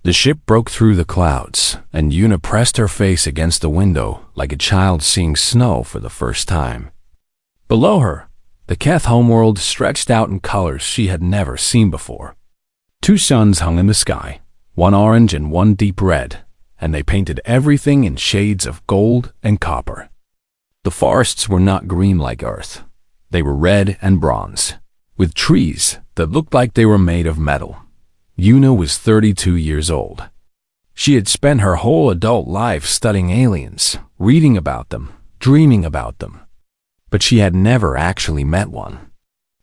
The ship broke through the clouds, and Una pressed her face against the window like a child seeing snow for the first time. Below her, the Keth homeworld stretched out in colors she had never seen before. 2 suns hung in the sky, one orange and one deep red, and they painted everything in shades of gold and copper. The forests were not green like Earth. They were red and bronze, with trees that looked like they were made of metal. Una was 32 years old. She had spent her whole adult life studying aliens, reading about them, dreaming about them. But she had never actually met one.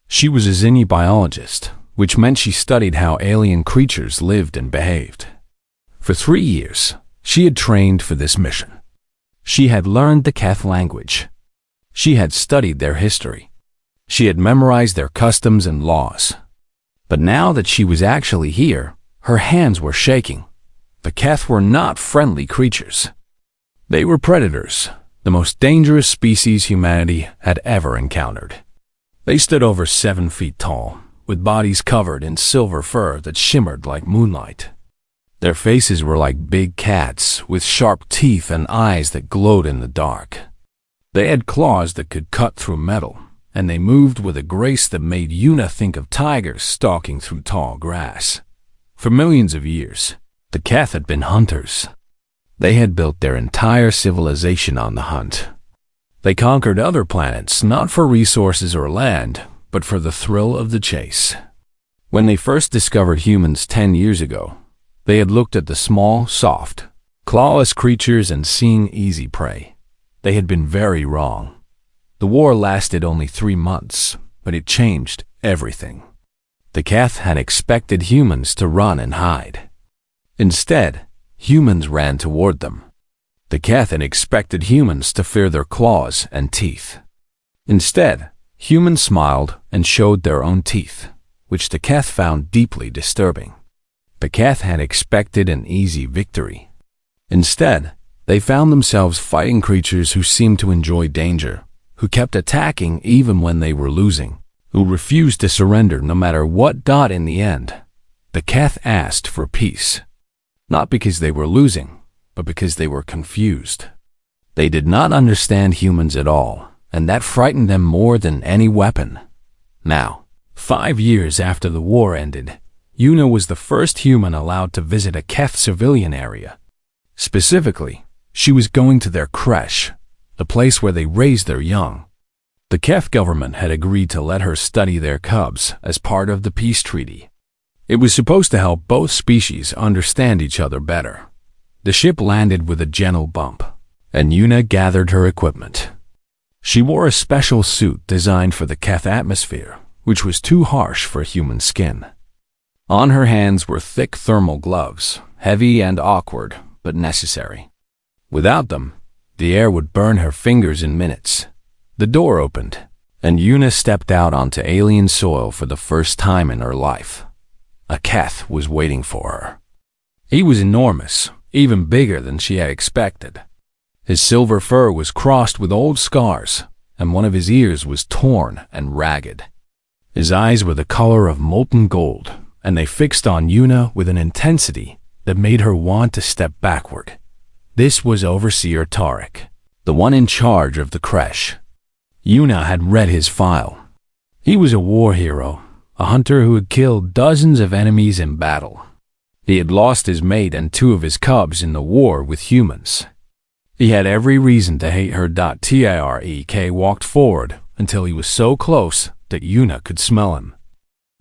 She was a xenobiologist, which meant she studied how alien creatures lived and behaved. For 3 years, she had trained for this mission. She had learned the Keth language. She had studied their history. She had memorized their customs and laws. But now that she was actually here, her hands were shaking. The Keth were not friendly creatures. They were predators, the most dangerous species humanity had ever encountered. They stood over 7 feet tall, with bodies covered in silver fur that shimmered like moonlight. Their faces were like big cats, with sharp teeth and eyes that glowed in the dark. They had claws that could cut through metal, and they moved with a grace that made Una think of tigers stalking through tall grass. For millions of years, the Keth had been hunters. They had built their entire civilization on the hunt. They conquered other planets not for resources or land, but for the thrill of the chase. When they first discovered humans 10 years ago, they had looked at the small, soft, clawless creatures and seen easy prey. They had been very wrong. The war lasted only 3 months, but it changed everything. The Keth had expected humans to run and hide. Instead, humans ran toward them. The Keth had expected humans to fear their claws and teeth. Instead, humans smiled and showed their own teeth, which the Keth found deeply disturbing. The Keth had expected an easy victory. Instead, they found themselves fighting creatures who seemed to enjoy danger, who kept attacking even when they were losing, who refused to surrender no matter what. In the end, the Keth asked for peace. Not because they were losing, but because they were confused. They did not understand humans at all, and that frightened them more than any weapon. Now, 5 years after the war ended, Una was the first human allowed to visit a Keth civilian area. Specifically, she was going to their creche, the place where they raised their young. The Keth government had agreed to let her study their cubs as part of the peace treaty. It was supposed to help both species understand each other better. The ship landed with a gentle bump, and Una gathered her equipment. She wore a special suit designed for the Keth atmosphere, which was too harsh for human skin. On her hands were thick thermal gloves, heavy and awkward, but necessary. Without them, the air would burn her fingers in minutes. The door opened, and Una stepped out onto alien soil for the first time in her life. A Keth was waiting for her. He was enormous, even bigger than she had expected. His silver fur was crossed with old scars, and one of his ears was torn and ragged. His eyes were the color of molten gold, and they fixed on Una with an intensity that made her want to step backward. This was Overseer Tarek, the one in charge of the creche. Una had read his file. He was a war hero, a hunter who had killed dozens of enemies in battle. He had lost his mate and 2 of his cubs in the war with humans. He had every reason to hate her. Tarek walked forward until he was so close that Una could smell him.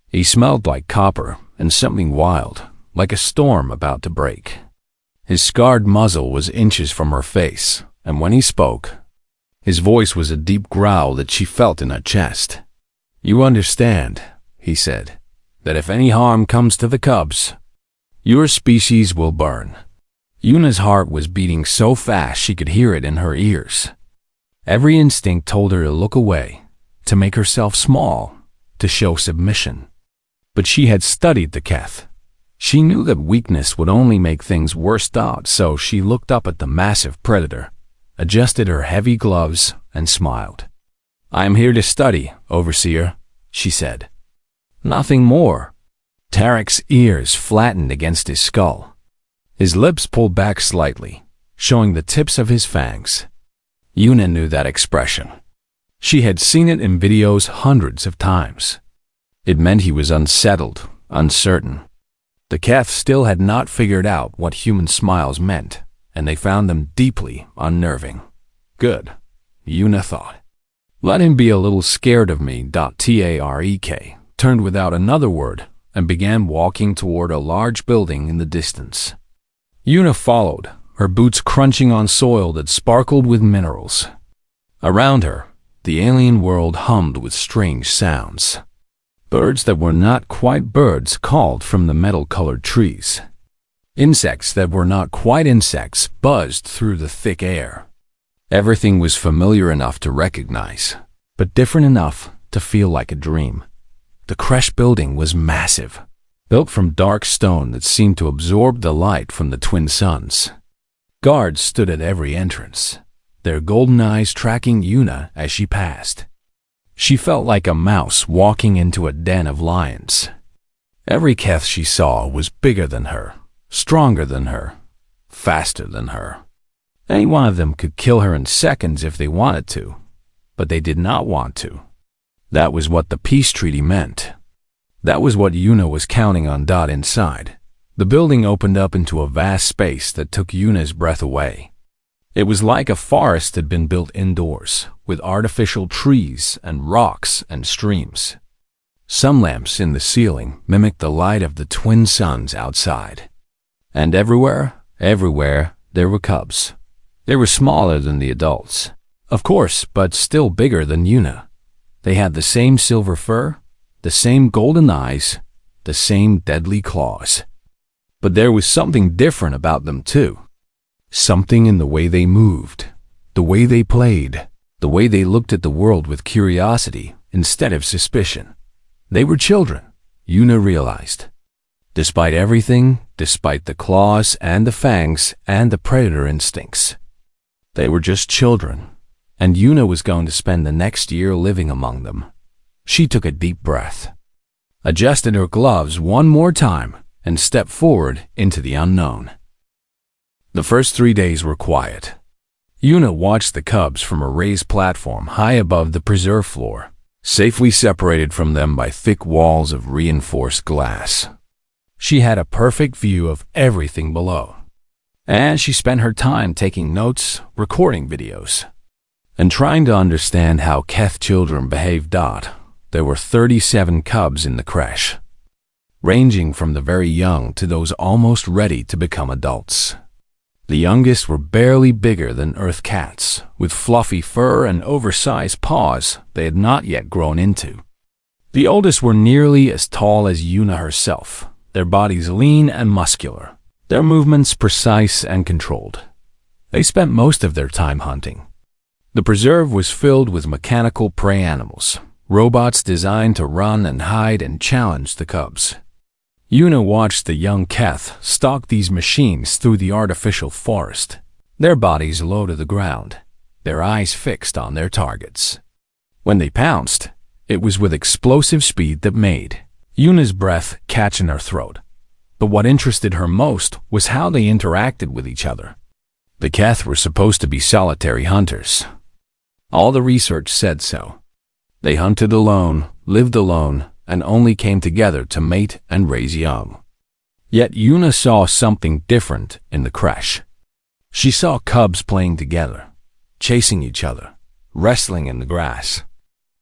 He smelled like copper and something wild, like a storm about to break. His scarred muzzle was inches from her face, and when he spoke, his voice was a deep growl that she felt in her chest. "You understand," he said, "that if any harm comes to the cubs, your species will burn." Una's heart was beating so fast she could hear it in her ears. Every instinct told her to look away, to make herself small, to show submission. But she had studied the Keth. She knew that weakness would only make things worse, so she looked up at the massive predator, adjusted her heavy gloves, and smiled. "I am here to study, Overseer," she said. "Nothing more." Tarek's ears flattened against his skull. His lips pulled back slightly, showing the tips of his fangs. Yuna knew that expression. She had seen it in videos hundreds of times. It meant he was unsettled, uncertain. The Keth still had not figured out what human smiles meant, and they found them deeply unnerving. Good, Yuna thought. Let him be a little scared of me. Tarek turned without another word and began walking toward a large building in the distance. Yuna followed, her boots crunching on soil that sparkled with minerals. Around her, the alien world hummed with strange sounds. Birds that were not quite birds called from the metal-colored trees. Insects that were not quite insects buzzed through the thick air. Everything was familiar enough to recognize, but different enough to feel like a dream. The creche building was massive, built from dark stone that seemed to absorb the light from the twin suns. Guards stood at every entrance, their golden eyes tracking Yuna as she passed. She felt like a mouse walking into a den of lions. Every Keth she saw was bigger than her, stronger than her, faster than her. Any one of them could kill her in seconds if they wanted to, but they did not want to. That was what the peace treaty meant. That was what Yuna was counting on. Inside, the building opened up into a vast space that took Yuna's breath away. It was like a forest had been built indoors, with artificial trees and rocks and streams. Some lamps in the ceiling mimicked the light of the twin suns outside. And everywhere, there were cubs. They were smaller than the adults, of course, but still bigger than Yuna. They had the same silver fur, the same golden eyes, the same deadly claws. But there was something different about them too. Something in the way they moved, the way they played, the way they looked at the world with curiosity instead of suspicion. They were children, Yuna realized. Despite everything, despite the claws and the fangs and the predator instincts. They were just children, and Yuna was going to spend the next year living among them. She took a deep breath, adjusted her gloves one more time, and stepped forward into the unknown. The first 3 days were quiet. Yuna watched the cubs from a raised platform high above the preserve floor, safely separated from them by thick walls of reinforced glass. She had a perfect view of everything below, and she spent her time taking notes, recording videos, and trying to understand how Keth children behaved. There were 37 cubs in the creche, ranging from the very young to those almost ready to become adults. The youngest were barely bigger than Earth cats, with fluffy fur and oversized paws they had not yet grown into. The oldest were nearly as tall as Yuna herself, their bodies lean and muscular, their movements precise and controlled. They spent most of their time hunting. The preserve was filled with mechanical prey animals, robots designed to run and hide and challenge the cubs. Yuna watched the young Keth stalk these machines through the artificial forest, their bodies low to the ground, their eyes fixed on their targets. When they pounced, it was with explosive speed that made Yuna's breath catch in her throat. But what interested her most was how they interacted with each other. The Keth were supposed to be solitary hunters. All the research said so. They hunted alone, lived alone, and only came together to mate and raise young. Yet Yuna saw something different in the creche. She saw cubs playing together, chasing each other, wrestling in the grass.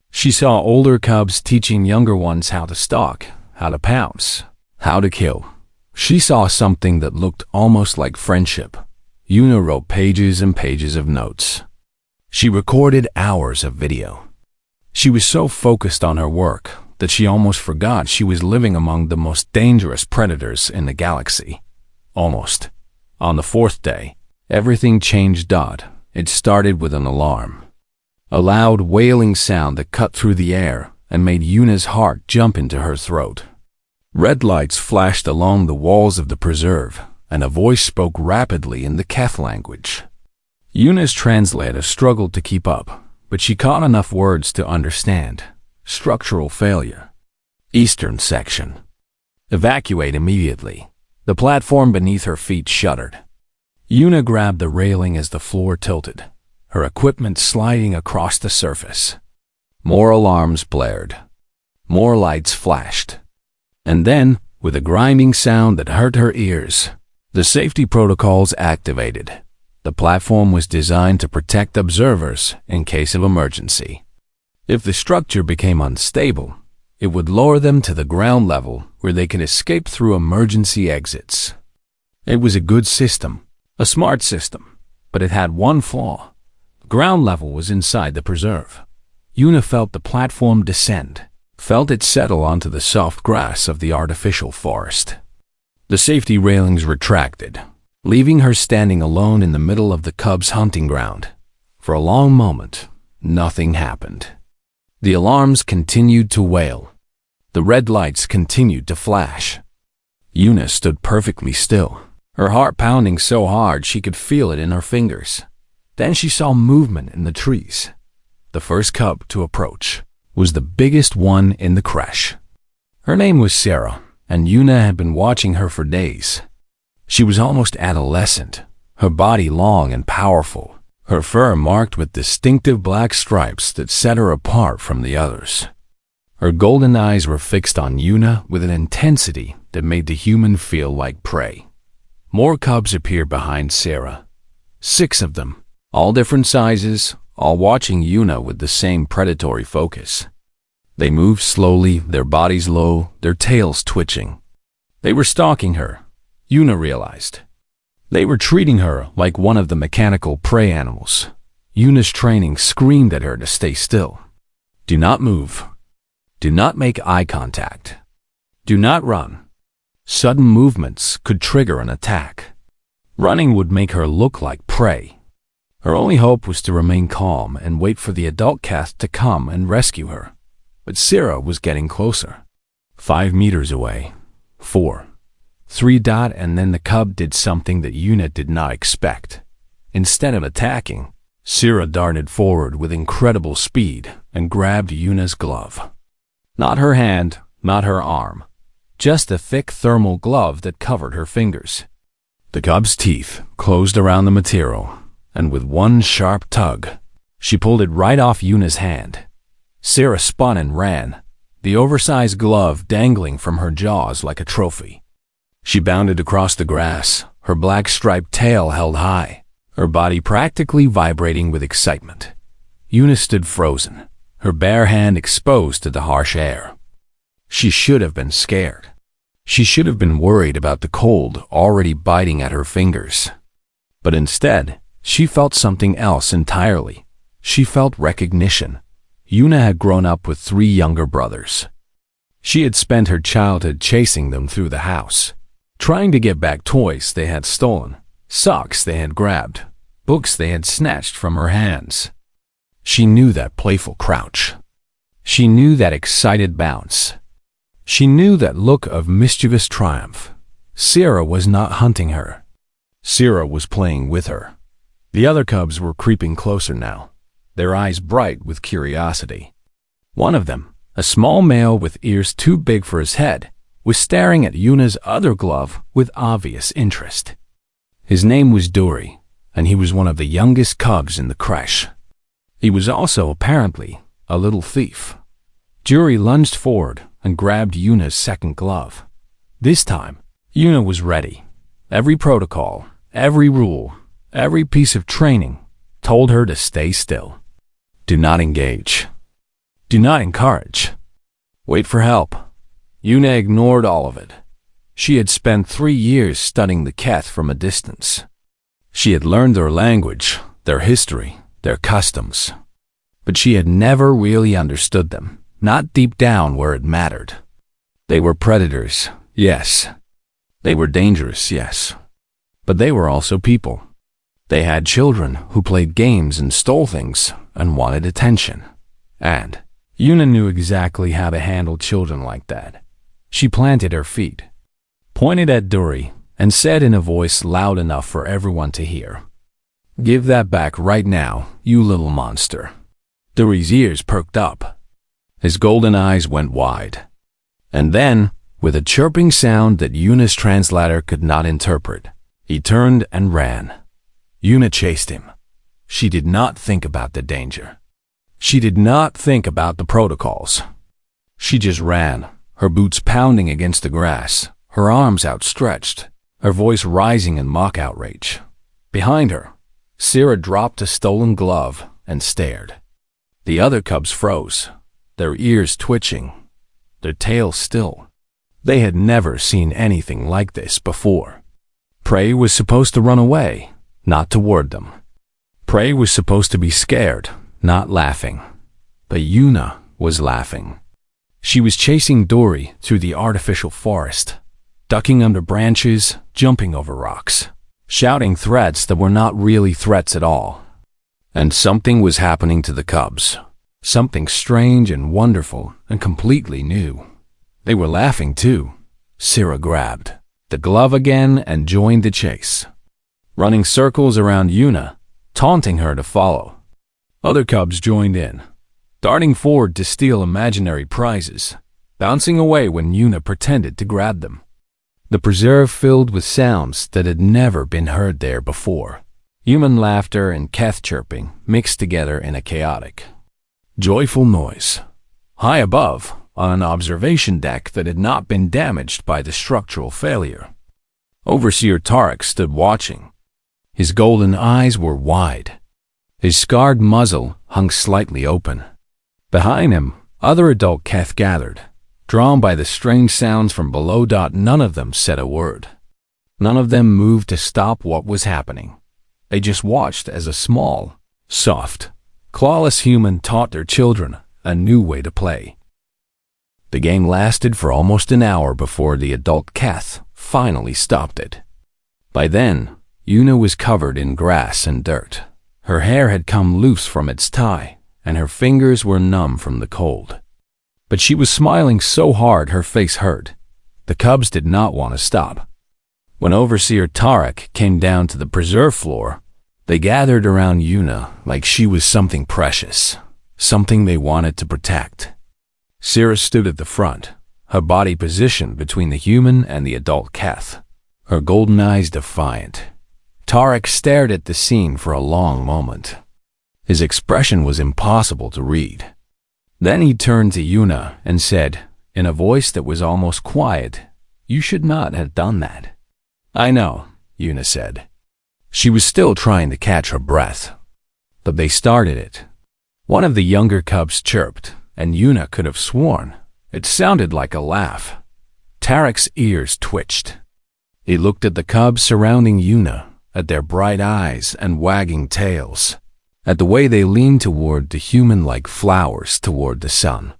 She saw older cubs teaching younger ones how to stalk, how to pounce, how to kill. She saw something that looked almost like friendship. Yuna wrote pages and pages of notes. She recorded hours of video. She was so focused on her work that she almost forgot she was living among the most dangerous predators in the galaxy. Almost. On the 4th day, everything changed. It started with an alarm. A loud wailing sound that cut through the air and made Yuna's heart jump into her throat. Red lights flashed along the walls of the preserve, and a voice spoke rapidly in the Keth language. Yuna's translator struggled to keep up, but she caught enough words to understand. Structural failure. Eastern section. Evacuate immediately. The platform beneath her feet shuddered. Yuna grabbed the railing as the floor tilted, her equipment sliding across the surface. More alarms blared. More lights flashed. And then, with a grinding sound that hurt her ears, the safety protocols activated. The platform was designed to protect observers in case of emergency. If the structure became unstable, it would lower them to the ground level where they could escape through emergency exits. It was a good system, a smart system, but it had one flaw. The ground level was inside the preserve. Yuna felt the platform descend, felt it settle onto the soft grass of the artificial forest. The safety railings retracted, leaving her standing alone in the middle of the cubs' hunting ground. For a long moment, nothing happened. The alarms continued to wail. The red lights continued to flash. Yuna stood perfectly still, her heart pounding so hard she could feel it in her fingers. Then she saw movement in the trees. The first cub to approach was the biggest one in the creche. Her name was Sarah, and Yuna had been watching her for days. She was almost adolescent, her body long and powerful, her fur marked with distinctive black stripes that set her apart from the others. Her golden eyes were fixed on Yuna with an intensity that made the human feel like prey. More cubs appeared behind Sarah. 6 of them, all different sizes, all watching Yuna with the same predatory focus. They moved slowly, their bodies low, their tails twitching. They were stalking her, Yuna realized. They were treating her like one of the mechanical prey animals. Yuna's training screamed at her to stay still. Do not move. Do not make eye contact. Do not run. Sudden movements could trigger an attack. Running would make her look like prey. Her only hope was to remain calm and wait for the adult cat to come and rescue her. But Sarah was getting closer. 5 meters away. 4. 3 dot, and then the cub did something that Yuna did not expect. Instead of attacking, Sarah darted forward with incredible speed and grabbed Yuna's glove. Not her hand, not her arm. Just a thick thermal glove that covered her fingers. The cub's teeth closed around the material, and with one sharp tug, she pulled it right off Yuna's hand. Sarah spun and ran, the oversized glove dangling from her jaws like a trophy. She bounded across the grass, her black striped tail held high, her body practically vibrating with excitement. Yuna stood frozen, her bare hand exposed to the harsh air. She should have been scared. She should have been worried about the cold already biting at her fingers. But instead, she felt something else entirely. She felt recognition. Yuna had grown up with 3 younger brothers. She had spent her childhood chasing them through the house, trying to get back toys they had stolen, socks they had grabbed, books they had snatched from her hands. She knew that playful crouch. She knew that excited bounce. She knew that look of mischievous triumph. Sarah was not hunting her. Sarah was playing with her. The other cubs were creeping closer now, their eyes bright with curiosity. One of them, a small male with ears too big for his head, was staring at Yuna's other glove with obvious interest. His name was Dory, and he was one of the youngest cubs in the creche. He was also, apparently, a little thief. Dory lunged forward and grabbed Yuna's second glove. This time, Yuna was ready. Every protocol, every rule, every piece of training told her to stay still. Do not engage. Do not encourage. Wait for help. Yuna ignored all of it. She had spent 3 years studying the cat from a distance. She had learned their language, their history, their customs. But she had never really understood them, not deep down where it mattered. They were predators, yes. They were dangerous, yes. But they were also people. They had children who played games and stole things and wanted attention. And Yuna knew exactly how to handle children like that. She planted her feet, pointed at Dory, and said in a voice loud enough for everyone to hear, "Give that back right now, you little monster." Dory's ears perked up. His golden eyes went wide. And then, with a chirping sound that Yuna's translator could not interpret. He turned and ran. Yuna chased him. She did not think about the danger. She did not think about the protocols. She just ran, her boots pounding against the grass, her arms outstretched, her voice rising in mock outrage. Behind her, Sierra dropped a stolen glove and stared. The other cubs froze, their ears twitching, their tails still. They had never seen anything like this before. Prey was supposed to run away, not toward them. Prey was supposed to be scared, not laughing. But Yuna was laughing. She was chasing Dory through the artificial forest, ducking under branches, jumping over rocks, shouting threats that were not really threats at all. And something was happening to the cubs. Something strange and wonderful and completely new. They were laughing too. Sierra grabbed the glove again and joined the chase, running circles around Yuna, taunting her to follow. Other cubs joined in, darting forward to steal imaginary prizes, bouncing away when Yuna pretended to grab them. The preserve filled with sounds that had never been heard there before. Human laughter and Keth chirping mixed together in a chaotic, joyful noise. High above, on an observation deck that had not been damaged by the structural failure, Overseer Tarek stood watching. His golden eyes were wide. His scarred muzzle hung slightly open. Behind him, other adult Keth gathered, drawn by the strange sounds from below. None of them said a word. None of them moved to stop what was happening. They just watched as a small, soft, clawless human taught their children a new way to play. The game lasted for almost an hour before the adult Keth finally stopped it. By then, Yuna was covered in grass and dirt. Her hair had come loose from its tie, and her fingers were numb from the cold. But she was smiling so hard her face hurt. The cubs did not want to stop. When Overseer Tarek came down to the preserve floor, they gathered around Yuna like she was something precious, something they wanted to protect. Sierra stood at the front, her body positioned between the human and the adult Keth, her golden eyes defiant. Tarek stared at the scene for a long moment. His expression was impossible to read. Then he turned to Yuna and said, in a voice that was almost quiet, "You should not have done that." "I know," Yuna said. She was still trying to catch her breath. But they started it. One of the younger cubs chirped, and Yuna could have sworn it sounded like a laugh. Tarek's ears twitched. He looked at the cubs surrounding Yuna, at their bright eyes and wagging tails, at the way they leaned toward the human like flowers toward the sun.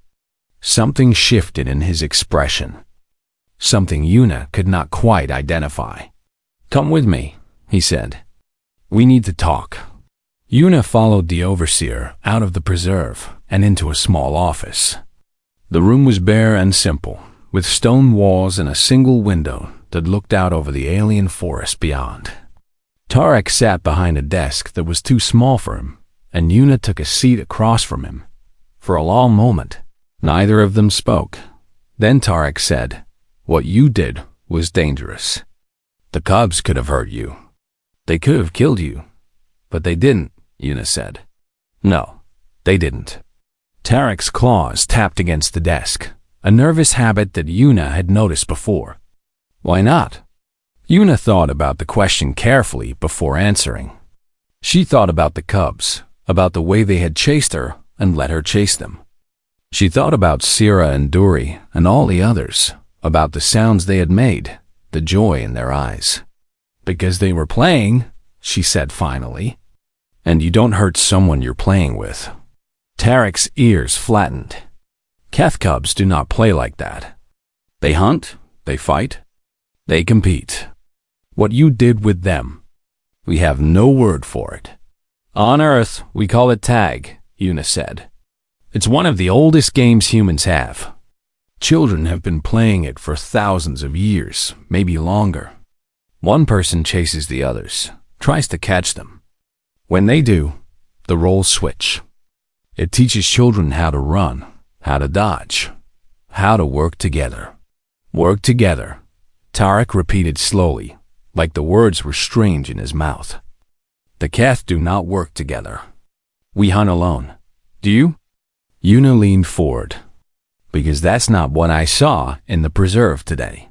Something shifted in his expression. Something Yuna could not quite identify. "Come with me," he said. "We need to talk." Yuna followed the overseer out of the preserve and into a small office. The room was bare and simple, with stone walls and a single window that looked out over the alien forest beyond. Tarek sat behind a desk that was too small for him, and Yuna took a seat across from him. For a long moment, neither of them spoke. Then Tarek said, "What you did was dangerous. The cubs could have hurt you. They could have killed you. But they didn't," Yuna said. "No, they didn't." Tarek's claws tapped against the desk, a nervous habit that Yuna had noticed before. "Why not?" Yuna thought about the question carefully before answering. She thought about the cubs, about the way they had chased her and let her chase them. She thought about Sierra and Dory and all the others, about the sounds they had made, the joy in their eyes. "Because they were playing," she said finally. "And you don't hurt someone you're playing with." Tarek's ears flattened. Keth cubs do not play like that. They hunt, they fight, they compete. What you did with them, we have no word for it. "On Earth, we call it tag," Yuna said. "It's one of the oldest games humans have. Children have been playing it for thousands of years, maybe longer. One person chases the others, tries to catch them. When they do, the roles switch. It teaches children how to run, how to dodge, how to work together. Work together, Tarek repeated slowly, like the words were strange in his mouth. The Keth do not work together. We hunt alone. Do you? Yuna leaned forward. Because that's not what I saw in the preserve today.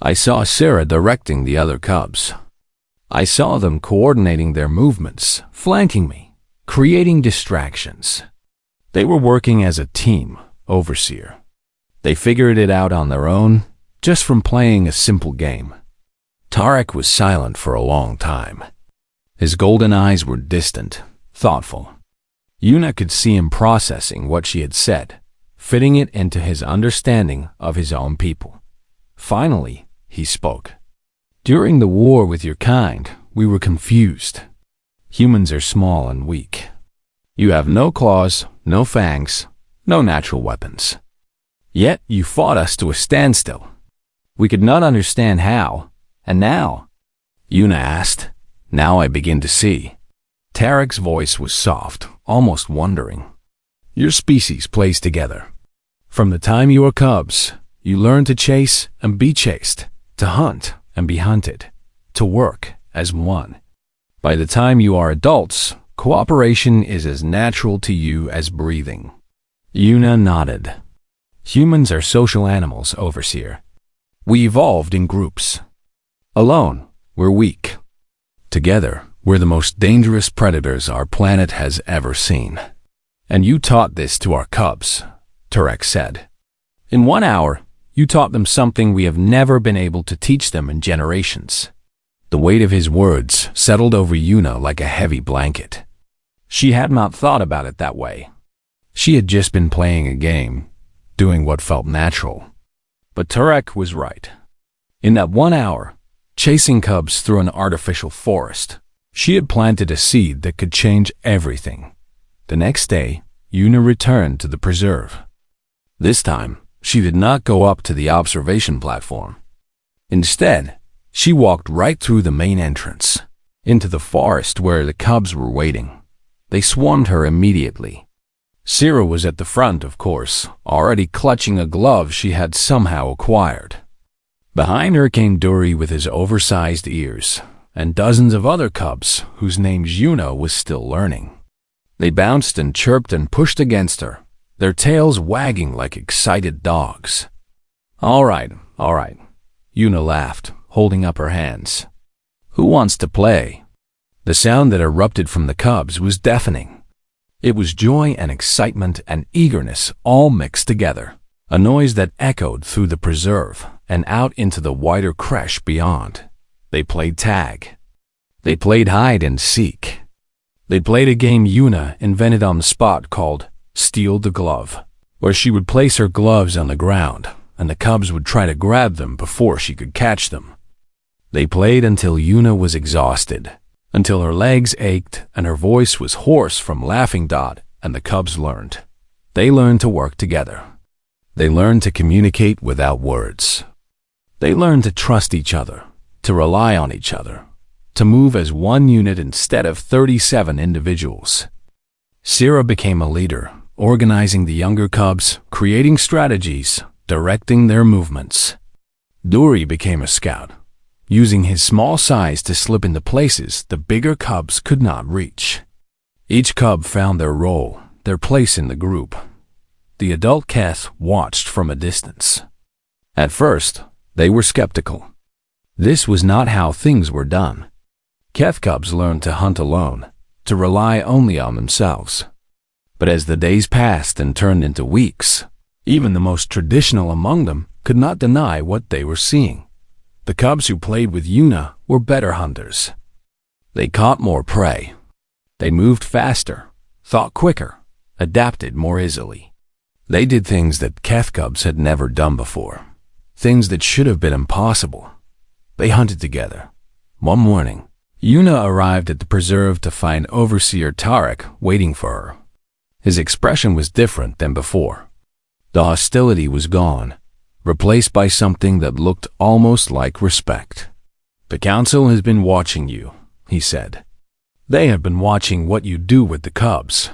I saw Sarah directing the other cubs. I saw them coordinating their movements, flanking me, creating distractions. They were working as a team, Overseer. They figured it out on their own, just from playing a simple game. Tarek was silent for a long time. His golden eyes were distant, thoughtful. Yuna could see him processing what she had said, fitting it into his understanding of his own people. Finally, he spoke. During the war with your kind, we were confused. Humans are small and weak. You have no claws, no fangs, no natural weapons. Yet you fought us to a standstill. We could not understand how, and now? Yuna asked. Now I begin to see. Tarek's voice was soft, almost wondering. Your species plays together. From the time you were cubs, you learn to chase and be chased, to hunt and be hunted, to work as one. By the time you are adults, cooperation is as natural to you as breathing. Yuna nodded. Humans are social animals, Overseer. We evolved in groups. Alone, we're weak. Together, we're the most dangerous predators our planet has ever seen. And you taught this to our cubs, Tarek said. In 1 hour, you taught them something we have never been able to teach them in generations. The weight of his words settled over Yuna like a heavy blanket. She had not thought about it that way. She had just been playing a game, doing what felt natural. But Tarek was right. In that 1 hour, chasing cubs through an artificial forest, she had planted a seed that could change everything. The next day, Yuna returned to the preserve. This time, she did not go up to the observation platform. Instead, she walked right through the main entrance, into the forest where the cubs were waiting. They swarmed her immediately. Sarah was at the front, of course, already clutching a glove she had somehow acquired. Behind her came Duri with his oversized ears, and dozens of other cubs whose names Yuna was still learning. They bounced and chirped and pushed against her, their tails wagging like excited dogs. All right, Yuna laughed, holding up her hands. Who wants to play? The sound that erupted from the cubs was deafening. It was joy and excitement and eagerness all mixed together, a noise that echoed through the preserve and out into the wider creche beyond. They played tag. They played hide and seek. They played a game Yuna invented on the spot called Steal the Glove, where she would place her gloves on the ground and the cubs would try to grab them before she could catch them. They played until Yuna was exhausted, until her legs ached and her voice was hoarse from laughing. And the cubs learned. They learned to work together. They learned to communicate without words. They learned to trust each other, to rely on each other, to move as one unit instead of 37 individuals. Sarah became a leader, organizing the younger cubs, creating strategies, directing their movements. Duri became a scout, using his small size to slip into places the bigger cubs could not reach. Each cub found their role, their place in the group. The adult Keth watched from a distance. At first, they were skeptical. This was not how things were done. Keth cubs learned to hunt alone, to rely only on themselves. But as the days passed and turned into weeks, even the most traditional among them could not deny what they were seeing. The cubs who played with Yuna were better hunters. They caught more prey. They moved faster, thought quicker, adapted more easily. They did things that Keth cubs had never done before, things that should have been impossible. They hunted together. One morning, Yuna arrived at the preserve to find Overseer Tarek waiting for her. His expression was different than before. The hostility was gone, replaced by something that looked almost like respect. The council has been watching you, he said. They have been watching what you do with the cubs.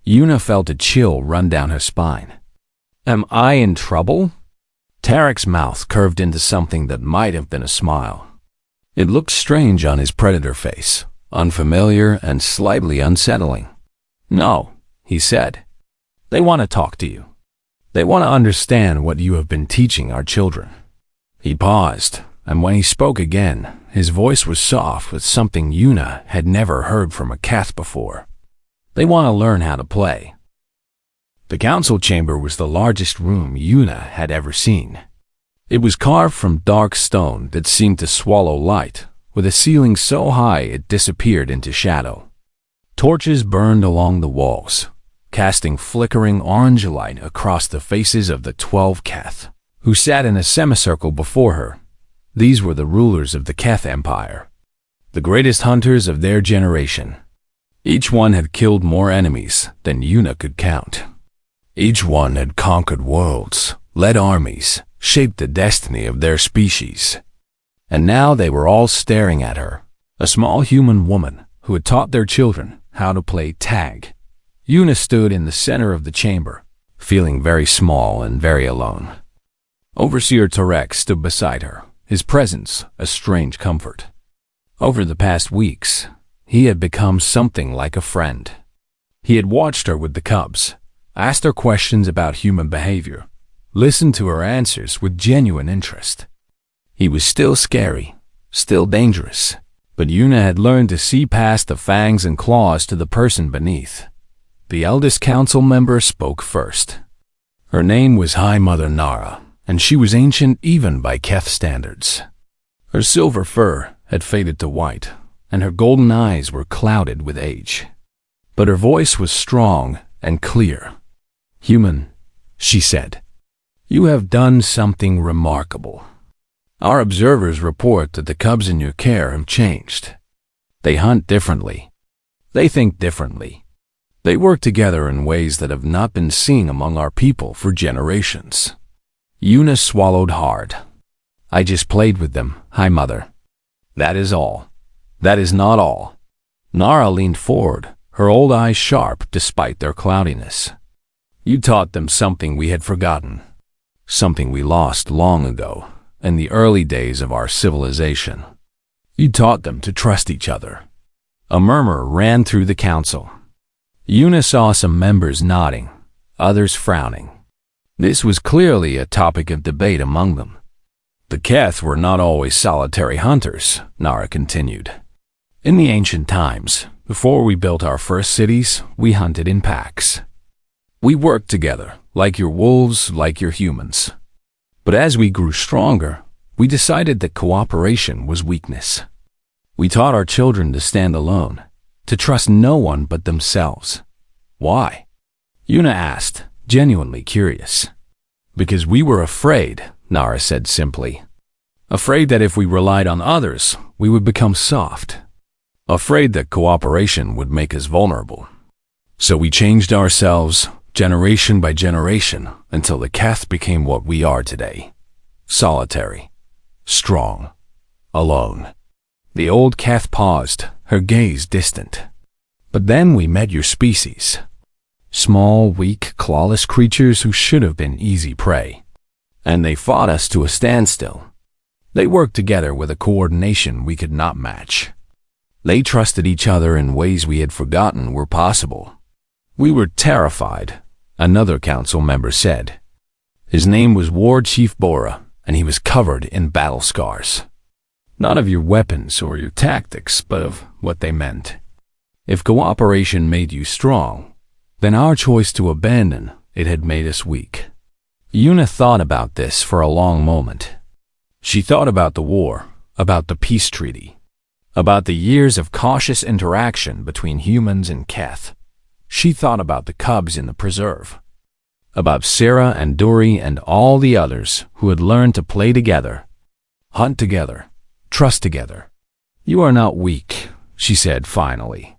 Yuna felt a chill run down her spine. Am I in trouble? Tarek's mouth curved into something that might have been a smile. It looked strange on his predator face, unfamiliar and slightly unsettling. "No," he said. "They want to talk to you. They want to understand what you have been teaching our children." He paused, and when he spoke again, his voice was soft with something Yuna had never heard from a Keth before. "They want to learn how to play." The council chamber was the largest room Yuna had ever seen. It was carved from dark stone that seemed to swallow light, with a ceiling so high it disappeared into shadow. Torches burned along the walls, casting flickering orange light across the faces of the 12 Keth, who sat in a semicircle before her. These were the rulers of the Keth Empire, the greatest hunters of their generation. Each one had killed more enemies than Yuna could count. Each one had conquered worlds, led armies, shaped the destiny of their species. And now they were all staring at her, a small human woman who had taught their children how to play tag. Yuna stood in the center of the chamber, feeling very small and very alone. Overseer Tarek stood beside her, his presence a strange comfort. Over the past weeks, he had become something like a friend. He had watched her with the cubs, asked her questions about human behavior, listened to her answers with genuine interest. He was still scary, still dangerous, but Yuna had learned to see past the fangs and claws to the person beneath. The eldest council member spoke first. Her name was High Mother Nara, and she was ancient even by Keth standards. Her silver fur had faded to white, and her golden eyes were clouded with age. But her voice was strong and clear. "Human," she said, "you have done something remarkable. Our observers report that the cubs in your care have changed. They hunt differently. They think differently. They work together in ways that have not been seen among our people for generations." Yuna swallowed hard. "I just played with them, High Mother. That is all. That is not all." Nara leaned forward, her old eyes sharp despite their cloudiness. "You taught them something we had forgotten, something we lost long ago in the early days of our civilization. You taught them to trust each other." A murmur ran through the council. Yuna saw some members nodding, others frowning. This was clearly a topic of debate among them. "The Keth were not always solitary hunters," Nara continued. "In the ancient times, before we built our first cities, we hunted in packs. We worked together, like your wolves, like your humans. But as we grew stronger, we decided that cooperation was weakness. We taught our children to stand alone, to trust no one but themselves." "Why?" Yuna asked, genuinely curious. "Because we were afraid," Nara said simply. "Afraid that if we relied on others, we would become soft. Afraid that cooperation would make us vulnerable. So we changed ourselves, generation by generation, until the Keth became what we are today. Solitary, strong, alone." The old Keth paused, her gaze distant. "But then we met your species. Small, weak, clawless creatures who should have been easy prey. And they fought us to a standstill. They worked together with a coordination we could not match. They trusted each other in ways we had forgotten were possible. We were terrified," another council member said. His name was War Chief Bora, and he was covered in battle scars. Not of your weapons or your tactics, but of what they meant. If cooperation made you strong, then our choice to abandon it had made us weak. Yuna thought about this for a long moment. She thought about the war, about the peace treaty, about the years of cautious interaction between humans and Keth. She thought about the cubs in the preserve, about Sarah and Dory and all the others who had learned to play together, hunt together, trust together. "You are not weak," she said finally.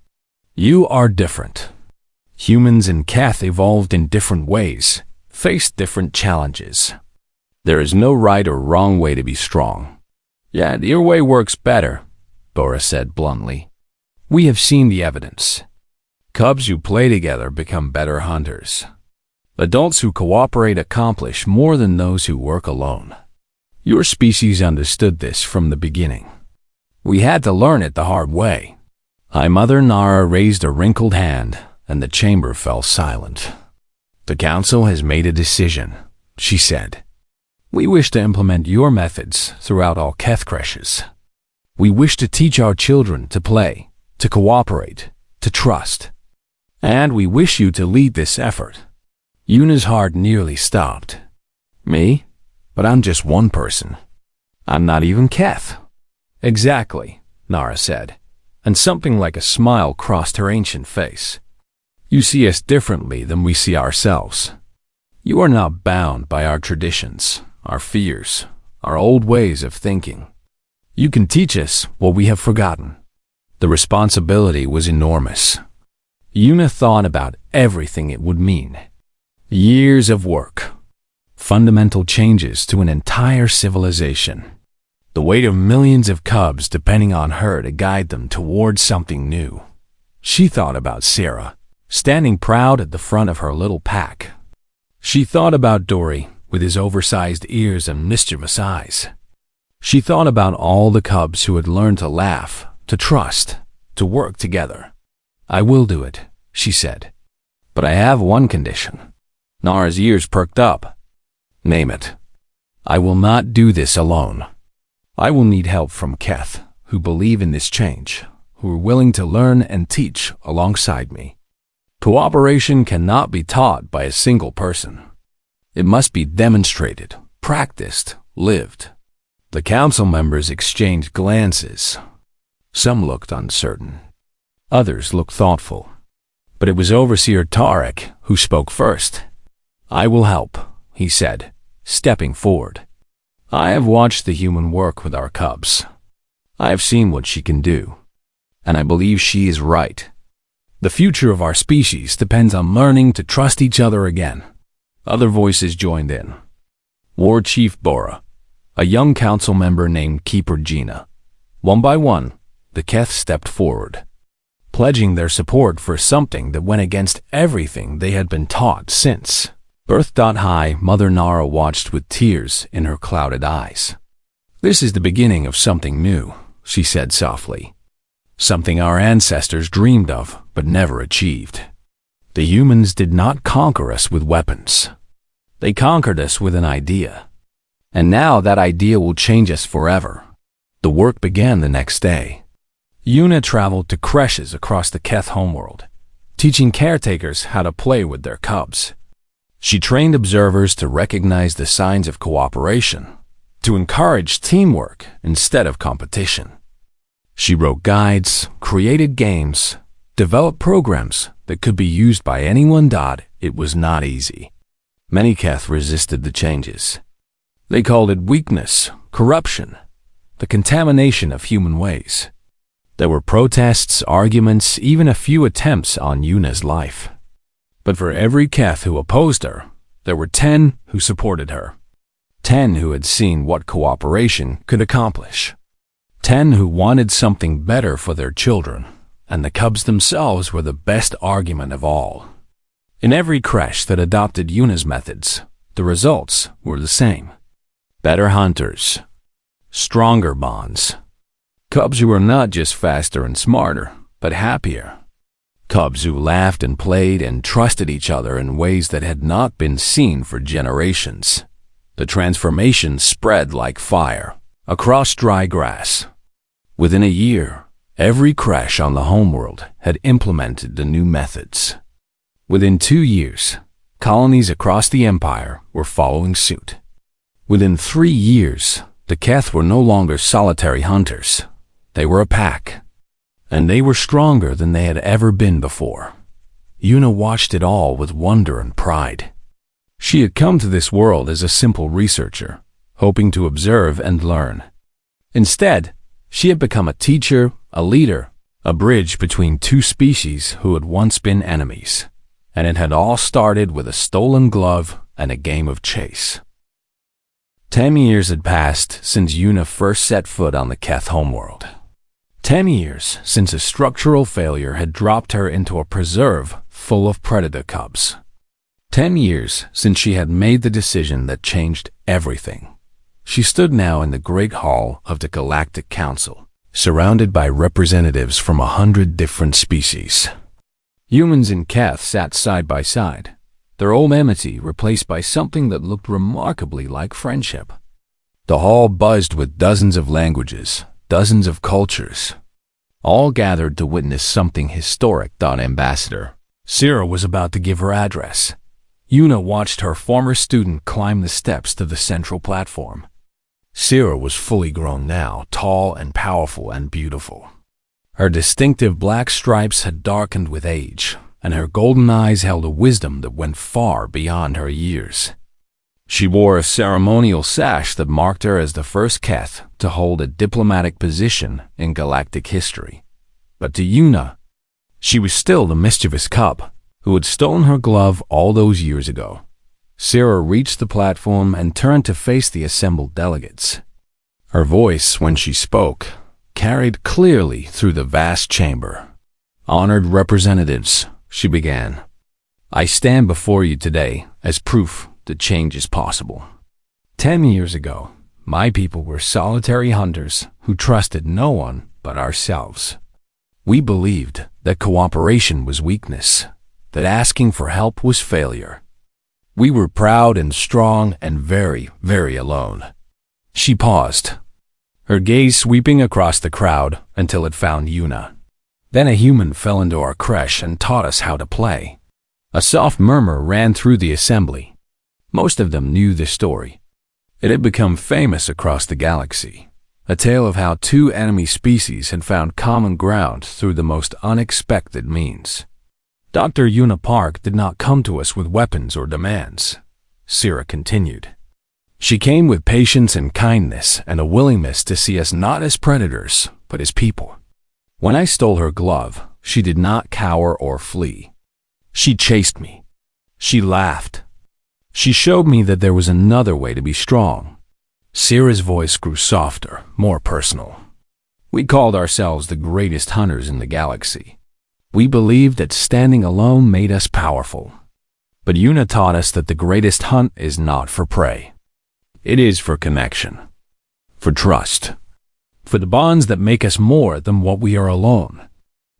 "You are different. Humans and Keth evolved in different ways, faced different challenges. There is no right or wrong way to be strong. Yet your way works better," Bora said bluntly. "We have seen the evidence. Cubs who play together become better hunters. Adults who cooperate accomplish more than those who work alone. Your species understood this from the beginning. We had to learn it the hard way." Mother Nara raised a wrinkled hand, and the chamber fell silent. "The council has made a decision," she said. "We wish to implement your methods throughout all Keth creches. We wish to teach our children to play, to cooperate, to trust. And we wish you to lead this effort." Yuna's heart nearly stopped. "Me? But I'm just one person. I'm not even Keth." "Exactly," Nara said, and something like a smile crossed her ancient face. "You see us differently than we see ourselves. You are not bound by our traditions, our fears, our old ways of thinking. You can teach us what we have forgotten." The responsibility was enormous. Yuna thought about everything it would mean. Years of work. Fundamental changes to an entire civilization. The weight of millions of cubs depending on her to guide them towards something new. She thought about Sarah, standing proud at the front of her little pack. She thought about Dory, with his oversized ears and mischievous eyes. She thought about all the cubs who had learned to laugh, to trust, to work together. "I will do it," she said. "But I have one condition." Nara's ears perked up. "Name it." "I will not do this alone. I will need help from Keth, who believe in this change, who are willing to learn and teach alongside me. Cooperation cannot be taught by a single person. It must be demonstrated, practiced, lived." The council members exchanged glances. Some looked uncertain. Others looked thoughtful. But it was Overseer Tarek who spoke first. "I will help," he said, stepping forward. "I have watched the human work with our cubs. I have seen what she can do. And I believe she is right. The future of our species depends on learning to trust each other again." Other voices joined in. War Chief Bora, a young council member named Keeper Gina. One by one, the Keth stepped forward, pledging their support for something that went against everything they had been taught since birth. High, Mother Nara watched with tears in her clouded eyes. "This is the beginning of something new," she said softly. "Something our ancestors dreamed of but never achieved. The humans did not conquer us with weapons. They conquered us with an idea. And now that idea will change us forever." The work began the next day. Yuna traveled to creches across the Keth homeworld, teaching caretakers how to play with their cubs. She trained observers to recognize the signs of cooperation, to encourage teamwork instead of competition. She wrote guides, created games, developed programs that could be used by anyone. It was not easy. Many Keth resisted the changes. They called it weakness, corruption, the contamination of human ways. There were protests, arguments, even a few attempts on Yuna's life. But for every Keth who opposed her, there were 10 who supported her. 10 who had seen what cooperation could accomplish. 10 who wanted something better for their children, and the cubs themselves were the best argument of all. In every creche that adopted Yuna's methods, the results were the same. Better hunters. Stronger bonds. Cubs who were not just faster and smarter, but happier. Cubs who laughed and played and trusted each other in ways that had not been seen for generations. The transformation spread like fire across dry grass. Within a year, every creche on the homeworld had implemented the new methods. Within 2 years, colonies across the empire were following suit. Within 3 years, the Keth were no longer solitary hunters. They were a pack. And they were stronger than they had ever been before. Yuna watched it all with wonder and pride. She had come to this world as a simple researcher, hoping to observe and learn. Instead, she had become a teacher, a leader, a bridge between two species who had once been enemies. And it had all started with a stolen glove and a game of chase. 10 years had passed since Yuna first set foot on the Keth homeworld. 10 years since a structural failure had dropped her into a preserve full of predator cubs. 10 years since she had made the decision that changed everything. She stood now in the great hall of the Galactic Council, surrounded by representatives from 100 different species. Humans and Keth sat side by side, their old enmity replaced by something that looked remarkably like friendship. The hall buzzed with dozens of languages, dozens of cultures, all gathered to witness something historic. Ambassador Sierra was about to give her address. Una watched her former student climb the steps to the central platform. Sierra was fully grown now, tall and powerful and beautiful. Her distinctive black stripes had darkened with age, and her golden eyes held a wisdom that went far beyond her years. She wore a ceremonial sash that marked her as the first Keth to hold a diplomatic position in galactic history. But to Una, she was still the mischievous cub who had stolen her glove all those years ago. Sierra reached the platform and turned to face the assembled delegates. Her voice, when she spoke, carried clearly through the vast chamber. "Honored representatives," she began, "I stand before you today as proof that change is possible. 10 years ago, my people were solitary hunters who trusted no one but ourselves. We believed that cooperation was weakness, that asking for help was failure. We were proud and strong and very, very alone." She paused, her gaze sweeping across the crowd until it found Una. "Then a human fell into our creche and taught us how to play." A soft murmur ran through the assembly. Most of them knew the story. It had become famous across the galaxy, a tale of how two enemy species had found common ground through the most unexpected means. "Dr. Una Park did not come to us with weapons or demands," Sierra continued. "She came with patience and kindness and a willingness to see us not as predators, but as people. When I stole her glove, she did not cower or flee. She chased me. She laughed. She showed me that there was another way to be strong." Sierra's voice grew softer, more personal. "We called ourselves the greatest hunters in the galaxy. We believed that standing alone made us powerful. But Una taught us that the greatest hunt is not for prey. It is for connection, for trust, for the bonds that make us more than what we are alone."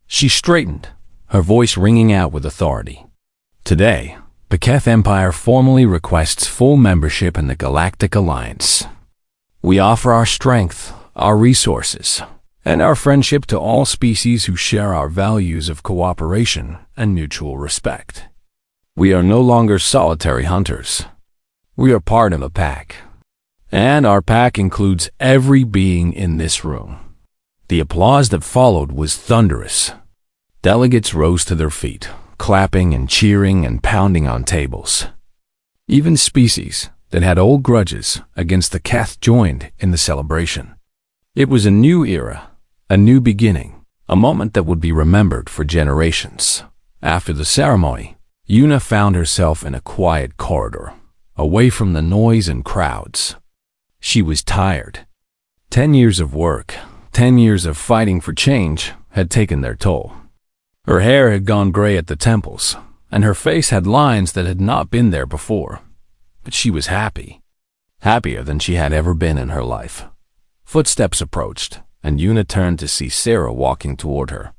She straightened, her voice ringing out with authority. "Today, the Keth Empire formally requests full membership in the Galactic Alliance. We offer our strength, our resources, and our friendship to all species who share our values of cooperation and mutual respect. We are no longer solitary hunters. We are part of a pack. And our pack includes every being in this room." The applause that followed was thunderous. Delegates rose to their feet, clapping and cheering and pounding on tables. Even species that had old grudges against the Keth joined in the celebration. It was a new era, a new beginning, a moment that would be remembered for generations. After the ceremony, Una found herself in a quiet corridor, away from the noise and crowds. She was tired. 10 years of work, 10 years of fighting for change had taken their toll. Her hair had gone gray at the temples, and her face had lines that had not been there before. But she was happy, happier than she had ever been in her life. Footsteps approached, and Una turned to see Sarah walking toward her.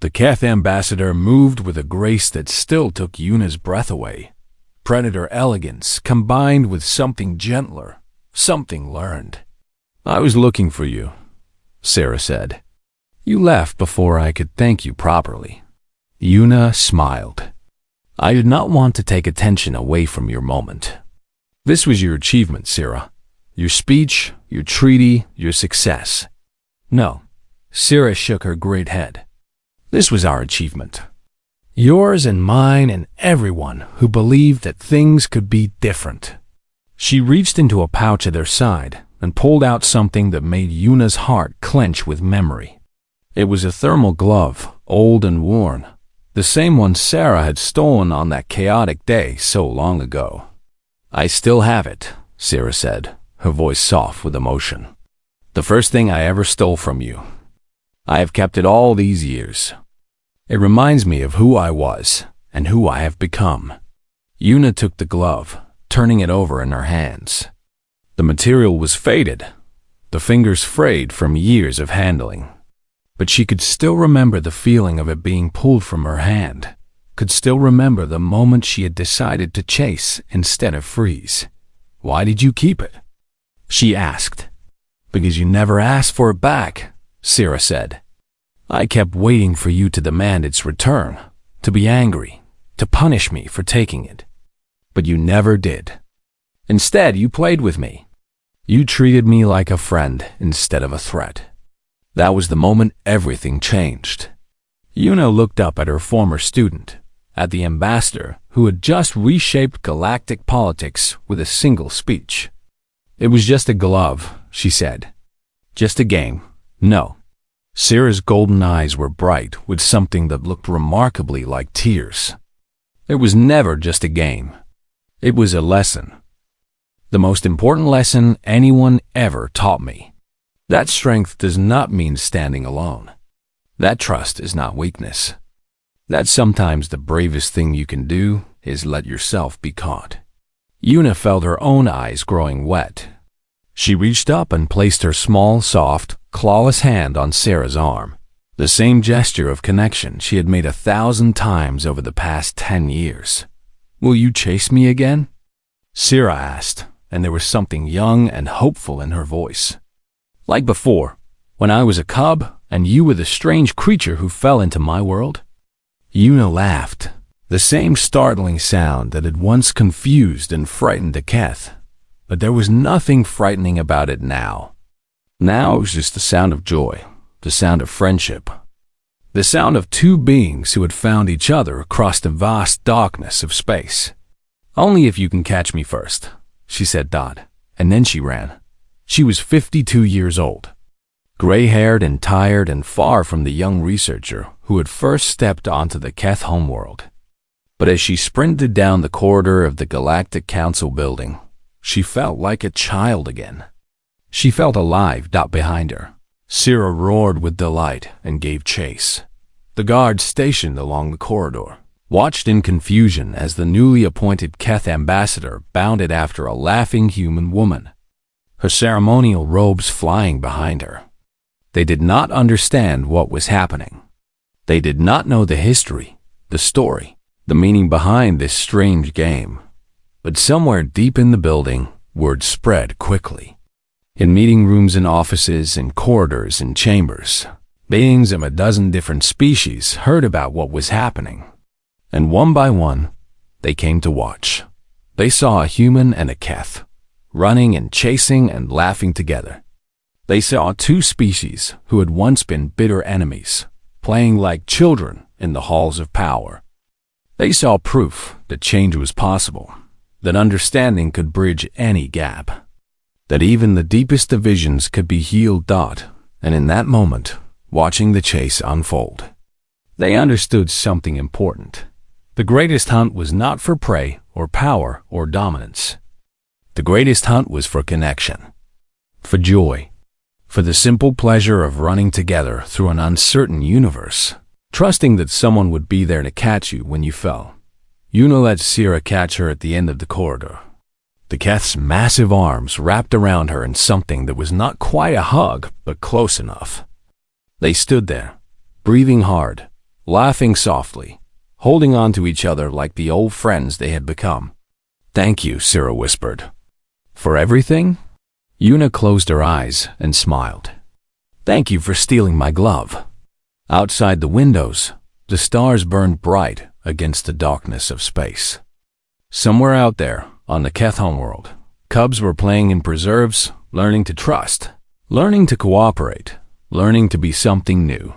The Keth ambassador moved with a grace that still took Una's breath away. Predator elegance combined with something gentler, something learned. "I was looking for you," Sarah said. "You left before I could thank you properly." Una smiled. "I did not want to take attention away from your moment. This was your achievement, Sarah. Your speech, your treaty, your success." "No," Sarah shook her great head. "This was our achievement. Yours and mine and everyone who believed that things could be different." She reached into a pouch at her side and pulled out something that made Una's heart clench with memory. It was a thermal glove, old and worn, the same one Sarah had stolen on that chaotic day so long ago. "I still have it," Sarah said, her voice soft with emotion. "The first thing I ever stole from you. I have kept it all these years. It reminds me of who I was and who I have become." Yuna took the glove, turning it over in her hands. The material was faded, the fingers frayed from years of handling. But she could still remember the feeling of it being pulled from her hand, could still remember the moment she had decided to chase instead of freeze. "Why did you keep it?" she asked. "Because you never asked for it back," Sierra said. "I kept waiting for you to demand its return, to be angry, to punish me for taking it. But you never did. Instead, you played with me. You treated me like a friend instead of a threat." That was the moment everything changed. Yuna looked up at her former student, at the ambassador who had just reshaped galactic politics with a single speech. "It was just a glove," she said. "Just a game. No." Sierra's golden eyes were bright with something that looked remarkably like tears. "It was never just a game. It was a lesson. The most important lesson anyone ever taught me. That strength does not mean standing alone. That trust is not weakness. That sometimes the bravest thing you can do is let yourself be caught." Yuna felt her own eyes growing wet. She reached up and placed her small, soft, clawless hand on Sarah's arm, the same gesture of connection she had made 1,000 times over the past 10 years. "Will you chase me again?" Sarah asked, and there was something young and hopeful in her voice. "Like before, when I was a cub and you were the strange creature who fell into my world?" Yuna laughed, the same startling sound that had once confused and frightened Keth, but there was nothing frightening about it now. Now it was just the sound of joy, the sound of friendship, the sound of two beings who had found each other across the vast darkness of space. "Only if you can catch me first," she said, and then she ran. She was 52 years old, gray-haired and tired and far from the young researcher who had first stepped onto the Keth homeworld. But as she sprinted down the corridor of the Galactic Council building, she felt like a child again. She felt alive behind her. Sierra roared with delight and gave chase. The guards stationed along the corridor watched in confusion as the newly appointed Keth ambassador bounded after a laughing human woman, her ceremonial robes flying behind her. They did not understand what was happening. They did not know the history, the story, the meaning behind this strange game. But somewhere deep in the building, word spread quickly. In meeting rooms and offices and corridors and chambers, beings of a dozen different species heard about what was happening. And one by one, they came to watch. They saw a human and a Keth, running and chasing and laughing together. They saw two species who had once been bitter enemies, playing like children in the halls of power. They saw proof that change was possible, that understanding could bridge any gap, that even the deepest divisions could be healed. And in that moment, watching the chase unfold, they understood something important. The greatest hunt was not for prey or power or dominance. The greatest hunt was for connection, for joy, for the simple pleasure of running together through an uncertain universe, trusting that someone would be there to catch you when you fell. Yuna let Sierra catch her at the end of the corridor. The Keth's massive arms wrapped around her in something that was not quite a hug, but close enough. They stood there, breathing hard, laughing softly, holding on to each other like the old friends they had become. "Thank you," Sierra whispered. "For everything?" Yuna closed her eyes and smiled. "Thank you for stealing my glove." Outside the windows, the stars burned bright against the darkness of space. Somewhere out there, on the Keth homeworld, cubs were playing in preserves, learning to trust, learning to cooperate, learning to be something new.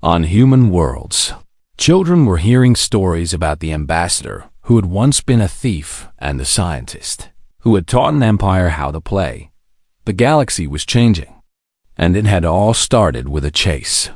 On human worlds, children were hearing stories about the ambassador who had once been a thief and a scientist, who had taught an empire how to play. The galaxy was changing, and it had all started with a chase.